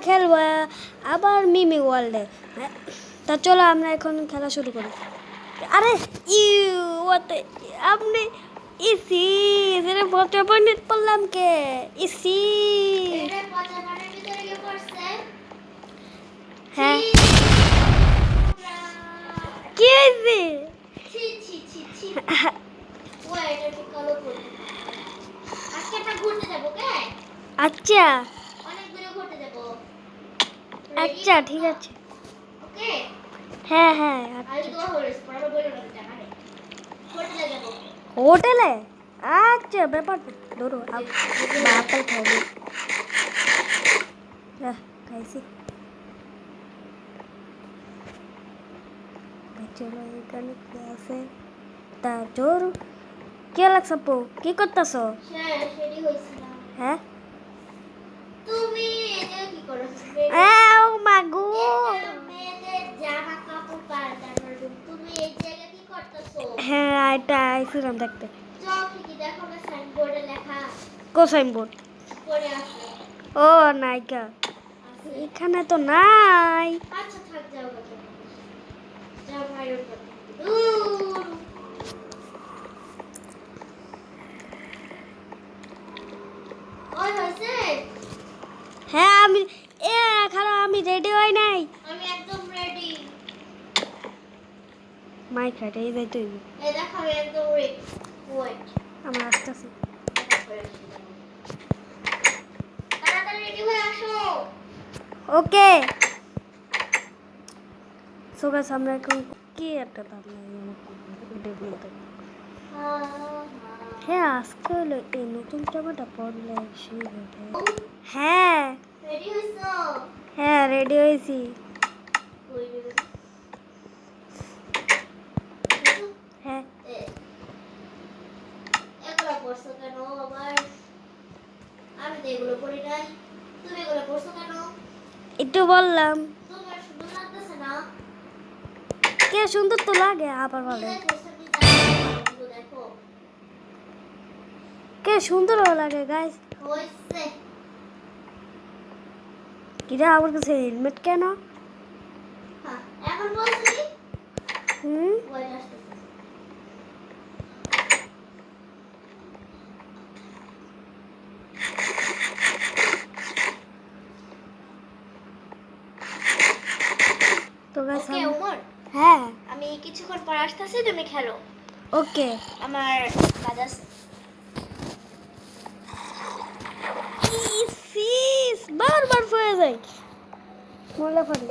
খেলবো আবার মিমি ওয়ার্ল্ডে। তা চলো আমরা এখন খেলা শুরু করি। আরে ওতে আপনি ইসি এর বটে পয়েন্ট পড়লাম কে ইসি এর পচা পানির ভিতরে কি পড়ছে? হ্যাঁ কি হয়েছে? ছি ছি ছি ছি ওই এটা কি কালো পড়ে? আজকে আমরা ঘুরতে যাব কে? আচ্ছা অনেক দূরে ঘুরতে যাব। আচ্ছা ঠিক আছে। ওকে হ্যাঁ হ্যাঁ আজ তো হরিস পড়াবো বলে রাখতে পারে। হোটেলে যাব। হোটেলে আচ্ছা ব্যাপার ধরো আপেল খাবো খাইছি। চলো এখানে কি আছে তা জোর কে লাগছে আপু কি করতেছো? সেটি হইছিল। হ্যাঁ তুমি এটা কি করো? ও মাগু মেয়েদের জামা কাপড় পাল্টানোর রুম। তুমি এই জায়গায় কি করতেছো? হ্যাঁ এটা আইছিলাম দেখতে। চোখ কি দেখো না সাইনবোর্ডে লেখা কো সাইনবোর্ড পড়ে আছে। ও নাইকা এখানে তো নাই। আচ্ছা থাক যাও বাবা। যাও ভাইয়ের কথা। দূর ওই হইছে। হ্যাঁ আমি খারাপ আমি রেডি হই নাই। আমি একদম রেডি। মাইক হাইটাই যাই তুই এই দেখো আমি একদম রেডি। ওয়েট আমার আসতেছি। তাড়াতাড়ি রেডি হয়ে আসো। ওকে সবাই সামনে এখন কি একটা দাম হ্যাঁ আজকে হলো এই নতুন জামাটা পরলে সেই হবে। হ্যাঁ রেডি হইছো? হ্যাঁ রেডি হয়েছি। কই রে? হ্যাঁ এগুলো পড়ছো কেন আবার? আমি তো এগুলো পড়ি নাই। তুমি এগুলো পড়ছো কেন? একটু বললাম তোমার সুন্দর লাগতেছে না? কে সুন্দর তো লাগে আবার বলে দেখো কে সুন্দরও লাগে গাইস। হইছে। কিরা আমার কাছে হেলমেট কেন? হ্যাঁ এখন বলছি ওয়েট আসতেছে। তো গাইস ওকে ওমর হ্যাঁ আমি কিছুক্ষণ পর আসতেছি তুমি খেলো। ওকে আমার কাজ আছে। ইসিস বারবার হয়ে যায় মোলা ফাড়ি।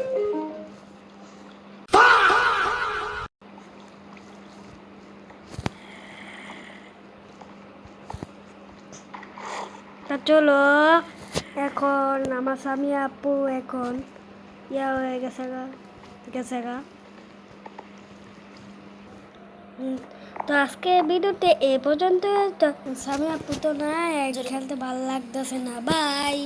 তা চলো এখন আমার স্বামী আপু এখন ইয়া হয়ে গেছে গা। তো আজকে ভিডিওতে এ পর্যন্ত। তো স্বামী আপু তো না খেলতে ভালো লাগতেছে না বাই।